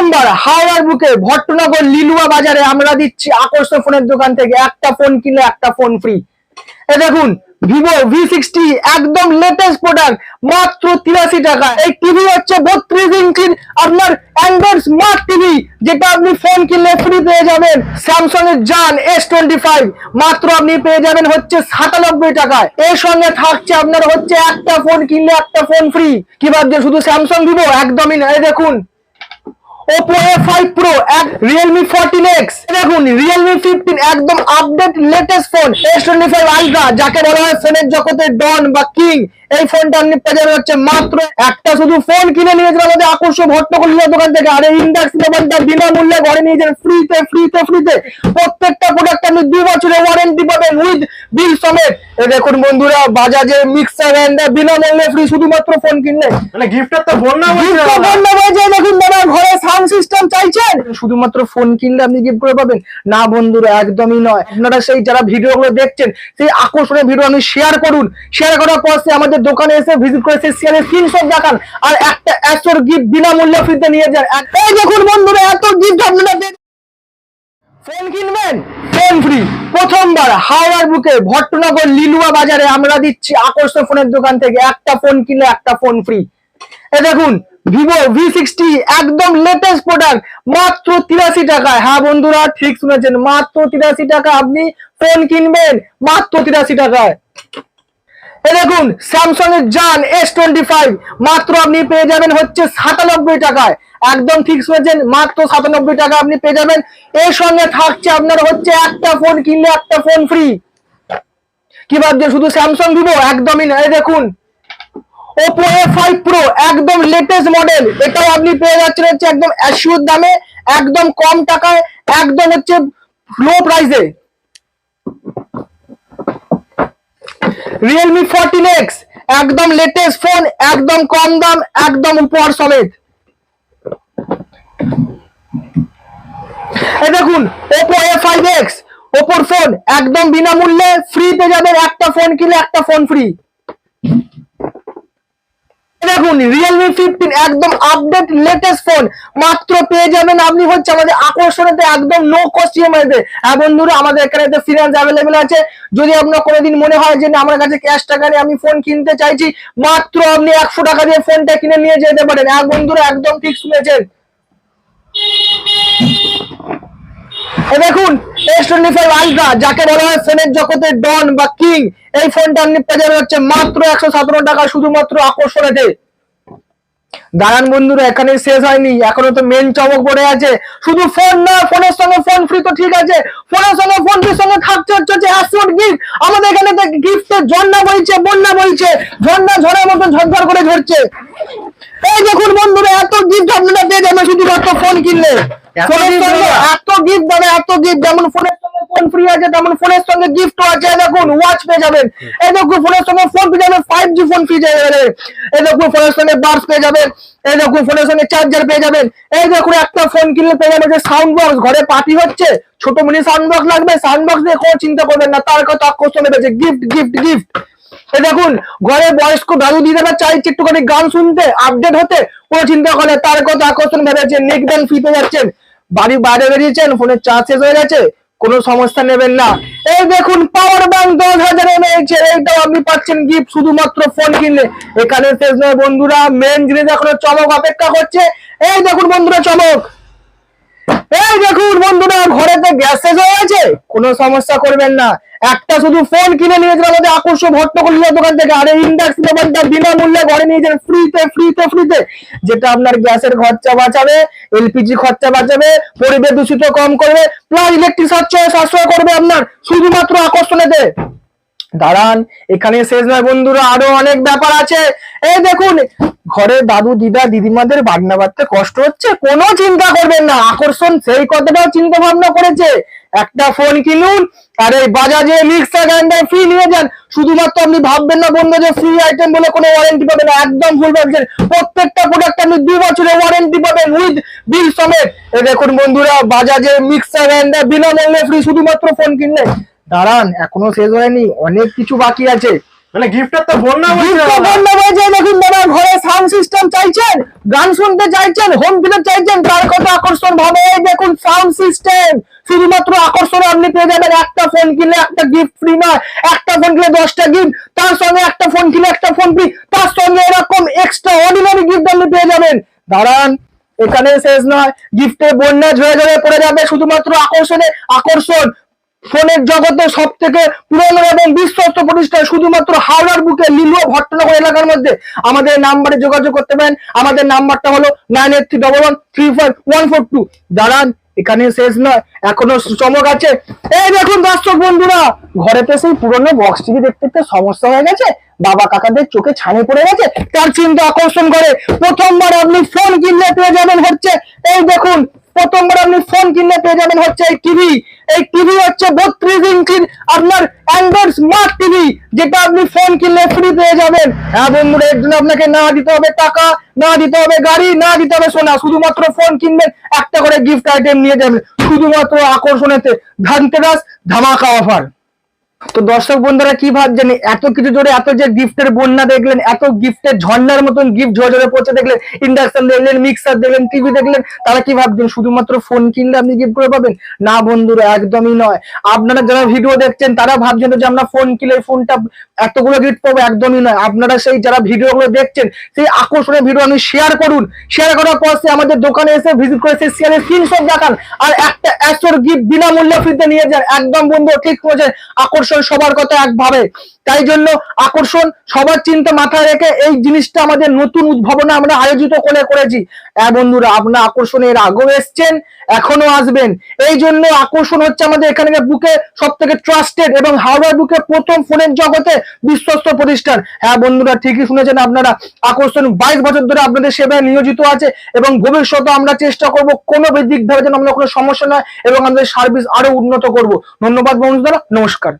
প্রথমবার হাওড়ার বুকে ভট্টনগর লিলুয়া বাজারে আমরা দিচ্ছি আকর্ষণ ফোনের দোকান থেকে একটা ফোন কিনলে একটা ফোন ফ্রি। এ দেখুন ভিভো V60 একদম লেটেস্ট প্রোডাক্ট মাত্র 83 টাকা। এই টিভি হচ্ছে 32 ইঞ্চির আপনার অ্যান্ড্রয়েড স্মার্ট টিভি, যেটা আপনি ফোন কিনলে ফ্রি পেয়ে যাবেন। স্যামসাং এর জান S25 মাত্র আপনি পেয়ে যাবেন হচ্ছে 97 টাকায়। এর সঙ্গে থাকছে আপনার হচ্ছে একটা ফোন কিনলে একটা ফোন ফ্রি। কি ভাবছেন শুধু স্যামসাং ভিভো? একদমই না। এই দেখুন Oppo A5 Pro, Realme 14X, দেখুন Realme 15 একদম update latest phone, S25 Ultra যাকে বলা হয় ফোনের জগতের ডন বা কিং। এই ফোনটা আপনি পেয়ে যাবেন হচ্ছে মাত্র একটা শুধু ফোন কিনে নিয়েছেন আমাদের আকর্ষণ ভট্টনগর দোকান থেকে, আর এই ইন্ডাক্স মোবাইলটা বিনামূল্যে ঘরে নিয়ে যান ফ্রিতে। প্রত্যেকটা প্রোডাক্ট আপনি 2 বছরের ওয়ারেন্টি পাবেন উইথ বিল সমেত। এই দেখুন বন্ধুরা, বাজাজের মিক্সার গ্রাইন্ডার বিনামূল্যে ফ্রি শুধুমাত্র ফোন কিনলে। মানে গিফটের তো বন্যা হয়েছে। দেখুন দাদা, ঘরে সাউন্ড সিস্টেম চাইছেন, শুধুমাত্র ফোন কিনলে আপনি গিফট করে পাবেন না বন্ধুরা, একদমই নয়। আপনারা সেই যারা ভিডিওগুলো দেখছেন সেই আকর্ষণীয় ভিডিও আপনি শেয়ার করুন, শেয়ার করার পর আমাদের দোকানে এসে ভিজিট করে সেই শেয়ারের স্ক্রিনশট দেখান আর একটা অ্যাসোর গিফট বিনামূল্যে ফ্রিতে নিয়ে যান। এই দেখুন বন্ধুরা, এত গিফট আপনারা ফোন কিনবেন ফোন ফ্রি। প্রথমবার হাওড়ার বুকে ভট্টনগর লিলুয়া বাজারে আমরা দিচ্ছি আকর্ষণ ফোনের দোকান থেকে একটা ফোন কিনলে একটা ফোন ফ্রি। এ দেখুন ভিভো V60 একদম লেটেস্ট প্রোডাক্ট মাত্র 83 টাকায়। হ্যাঁ বন্ধুরা, ঠিক শুনেছেন, মাত্র 83 টাকা আপনি ফোন কিনবেন, মাত্র 83 টাকায়। এ দেখুন স্যামসাং এর জান S25 মাত্র আপনি পেয়ে যাবেন হচ্ছে 97 টাকায়। একদম ঠিক শুনেছেন, মাত্র 97 টাকা আপনি পেয়ে যাবেন। এর সঙ্গে থাকছে আপনার হচ্ছে একটা ফোন কিনলে একটা ফোন ফ্রি। কি ভাবছেন শুধু স্যামসাং ভিভো? একদমই না। এই দেখুন Oppo A5 Pro একদম লেটেস্ট মডেল, এটাও আপনি পেয়ে যাচ্ছেন হচ্ছে একদম অ্যাসিওর দামে, একদম কম টাকায়, একদম হচ্ছে লো প্রাইসে। Realme 14X একদম লেটেস্ট ফোন, একদম কম দাম, একদম উপহার সমেত। এই দেখুন Oppo A5X Oppo ফোন একদম বিনামূল্যে ফ্রি পেয়ে যাবেন, একটা ফোন কিনলে একটা ফোন ফ্রি। দেখুন Realme 15 একদম আপডেট লেটেস্ট ফোন মাত্র পেয়ে যাবেন আপনি হচ্ছে আমাদের আকর্ষণেতে একদম নো কস্ট ইএমআই তে। হ্যাঁ বন্ধুরা, আমাদের এখানে ফিনান্স অ্যাভেলেবেল আছে। যদি আপনার কোনোদিন মনে হয় যে না আমার কাছে ক্যাশ টাকা নেই, আমি ফোন কিনতে চাইছি, মাত্র আপনি 100 টাকা দিয়ে ফোনটা কিনে নিয়ে যেতে পারেন। হ্যাঁ বন্ধুরা, একদম ঠিক শুনেছেন। দেখুন S25 Ultra যাকে বলা হয় ফোনের জগতের ডন বা কিং। এই ফোনটা আপনি পেয়ে যাবেন হচ্ছে মাত্র 117 টাকা শুধুমাত্র আকর্ষণেতে। দাঁড়ান বন্ধুরা, এখানে শেষ হয়নি, এখনো তো মেন চমক পড়ে আছে। শুধু ফোন না, ফোনের সঙ্গে ফোন ফ্রি তো ঠিক আছে, ফোনের সঙ্গে ফোন ফ্রির সঙ্গে থাকছে হচ্ছে অ্যাসোর গিফট। আমাদের এখানে গিফটের ঝর্ণা বইছে, বন্যা বইছে, ঝর্ণা ঝড়ের মতো ঝরঝর করে ঝরছে। এই দেখুন বন্ধুরা, এত গিফট আপনারা পেয়ে যাবেন শুধুমাত্র ফোন কিনলে। ফোনের সঙ্গে এত গিফট দেবে, এত গিফট, যেমন ফোনের সঙ্গে ফোন ফ্রি আছে তেমন ফোনের সঙ্গে গিফটও আছে। দেখুন ওয়াচ পেয়ে যাবেন, এই দেখুন ফোনের সঙ্গে ফোন পেয়ে যাবেন, 5G ফোন পেয়ে যাবেন। এই দেখুন ফোনের সঙ্গে বাডস পেয়ে যাবেন, এই দেখুন ফোনের সঙ্গে চার্জার পেয়ে যাবেন। এই দেখুন একটা ফোন কিনলে পেয়ে যাবেন যে সাউন্ড বক্স। ঘরে পার্টি হচ্ছে, ছোট মিনি সাউন্ড বক্স লাগবে, সাউন্ড বক্স নিয়ে কোনো চিন্তা করবেন না, তার কথা আকর্ষণ হয়েছে গিফট গিফট গিফট। এই দেখুন ঘরে বয়স্ক দাদু দিদারা চাইছে একটুখানি গান শুনতে, আপডেট হতে, কোনো চিন্তা করে তার কথা আকর্ষণ ভেবেছে নেক ব্যান্ড ফ্রি পেয়ে যাচ্ছেন। বাড়ি বাইরে বেরিয়েছেন, ফোনের চার্জ শেষ হয়ে গেছে, কোনো সমস্যা নেবেন না। এই দেখুন পাওয়ার ব্যাংক 10,000 mAh, এইটাও আপনি পাচ্ছেন গিফট শুধুমাত্র ফোন কিনলে। এখানে শেষ নয় বন্ধুরা, মেন জিনিস এখনো চমক অপেক্ষা করছে। এই দেখুন বন্ধুরা চমক, এই দেখুন বন্ধুরা, ঘরেতে গ্যাস শেষ হয়ে গেছে, কোনো সমস্যা করবেন না, একটা শুধু ফোন কিনে নিয়ে যান আমাদের আকর্ষণ ভট্টনগর দোকান থেকে, আর এই ইন্ডাক্স মোবাইলটা বিনামূল্যে ঘরে নিয়ে যান ফ্রিতে, যেটা আপনার গ্যাসের খরচা বাঁচাবে, LPG খরচা বাঁচাবে, পরিবেশ দূষিত কম করবে, প্লাস ইলেকট্রিক সাশ্রয় করবে আপনার শুধুমাত্র আকর্ষণেতে। দাঁড়ান, এখানে শেষ নয় বন্ধুরা, আরো অনেক ব্যাপার আছে। এই দেখুন ঘরে দাদু দিদা দিদিমাদের বাগনা বাড়তে কষ্ট হচ্ছে, কোনো চিন্তা করবেন না, আকর্ষণ সেই কথাটাও চিন্তা ভাবনা করেছে। একটা ফোন কিনুন আর এই বাজাজে মিক্সার গ্রাইন্ডার ফ্রি নিয়ে যান। শুধুমাত্র আপনি ভাববেন না বন্ধু যে ফ্রি আইটেম বলে কোনো ওয়ারেন্টি পাবেন না, একদম ভুল ভাবছেন। প্রত্যেকটা প্রোডাক্ট আপনি 2 বছরের ওয়ারেন্টি পাবেন উইথ বিল সমেত। এই দেখুন বন্ধুরা, বাজাজে মিক্সার গ্রাইন্ডার বিনামূল্যে ফ্রি শুধুমাত্র ফোন কিনলে। দাঁড়ান, এখনো শেষ হয়নি, অনেক কিছু বাকি আছে। মানে গিফটের তো বন্যা বইছে। দেখুন দাদা, ঘরে সাউন্ড সিস্টেম চাইছেন, গান শুনতে চাইছেন, হোম থিয়েটার চাইছেন, তার কথা একদম সিস্টেম। শুধুমাত্র আকর্ষণে আপনি পেয়ে যাবেন একটা ফোন কিনলে একটা গিফট ফ্রি নয়, একটা ফোন কিনলে 10টা গিফট, তার সঙ্গে একটা ফোন কিনলে একটা ফোন ফ্রি, তার সঙ্গে এরকম এক্সট্রা অর্ডিনারি গিফট আপনি পেয়ে যাবেন। দাঁড়ান, এখানে শেষ নয়, গিফটের বন্যা ঝরে ঝরে পড়ে যাবে শুধুমাত্র আকর্ষণে। আকর্ষণ ফোনের জগতে সব থেকে পুরনো এবং বিশ্বস্ত প্রতিষ্ঠান, শুধুমাত্র হাওড়ার বুকে লিলুয়া ভট্টনগর এলাকার মধ্যে। আমাদের নাম্বারে যোগাযোগ করতে পারেন, আমাদের নাম্বারটা হলো 9831135142। দাঁড়ান, এখানে শেষ নয়, এখনো চমক আছে। এই দেখুন দর্শক বন্ধুরা, ঘরেতে সেই পুরনো বক্স টিভি দেখতে দেখতে সমস্যা হয়ে গেছে, বাবা কাকাদের চোখে ছানি পড়ে গেছে, তার চিন্তা আকর্ষণ করে প্রথমবার আপনি ফোন কিনলে পেয়ে যাবেন হচ্ছে, এই দেখুন, প্রথমবার আপনি ফোন কিনলে পেয়ে যাবেন হচ্ছে এই টিভি। এই টিভি হচ্ছে 32 ইঞ্চির আপনার অ্যান্ড্রয়েড স্মার্ট টিভি, যেটা আপনি ফোন কিনলে ফ্রি পেয়ে যাবেন। হ্যাঁ বন্ধুরা, এর জন্য আপনাকে না দিতে হবে টাকা, না দিতে হবে গাড়ি, না দিতে হবে সোনা, শুধুমাত্র ফোন কিনবেন, একটা করে গিফট আইটেম নিয়ে যাবেন, শুধুমাত্র আকর্ষণেতে ধানতেরাস ধামাকা অফার। তো দর্শক বন্ধুরা কি ভাবছেন, এত কিছু জোরে এত যে গিফটের বন্যা দেখলেন, এত গিফটের ঝর্ণার মতন গিফট ঝরে ঝরে পড়ছে দেখলেন, ইন্ডাকশন দেখলেন, মিক্সার দেখলেন, টিভি দেখলেন, তারা কি ভাবছেন শুধুমাত্র ফোন কিনলে আপনি গিফট করে পাবেন? না বন্ধুরা, একদমই নয়। আপনারা যারা ভিডিও দেখছেন তারা ভাবছেন যে আমরা ফোন কিনলে ফোনটা এতগুলো গিফট পাবো, একদমই নয়। আপনারা সেই যারা ভিডিওগুলো দেখছেন সেই আকর্ষণীয় ভিডিও আপনি শেয়ার করুন, শেয়ার করার পর সে আমাদের দোকানে এসে ভিজিট করে সেই শেয়ারের স্ক্রিনশট দেখান, আর একটা অ্যাসোর গিফট বিনামূল্যে ফ্রিতে নিয়ে যান। একদম বন্ধু ঠিক করেছেন, আকর্ষণ সবার কথা একভাবে, তাই জন্য আকর্ষণ সবার চিন্তা মাথায় রেখে এই জিনিসটা আমাদের নতুন উদ্ভাবনা আমরা আয়োজিত করেছি। হ্যাঁ বন্ধুরা, আপনারা আকর্ষণে এর আগেও এসছেন, এখনো আসবেন। এই জন্য আকর্ষণ হচ্ছে আমাদের এখানে বুকে সব থেকে ট্রাস্টেড এবং হাওড়ার বুকে প্রথম ফোনের জগতে বিশ্বস্ত প্রতিষ্ঠান। হ্যাঁ বন্ধুরা, ঠিকই শুনেছেন আপনারা, আকর্ষণ 22 বছর ধরে আপনাদের সেবায় নিয়োজিত আছে এবং ভবিষ্যতে আমরা চেষ্টা করব কোনো দিক ধরে যেন আমরা কোনো সমস্যা নয় এবং আমাদের সার্ভিস আরো উন্নত করব। ধন্যবাদ বন্ধুরা, নমস্কার।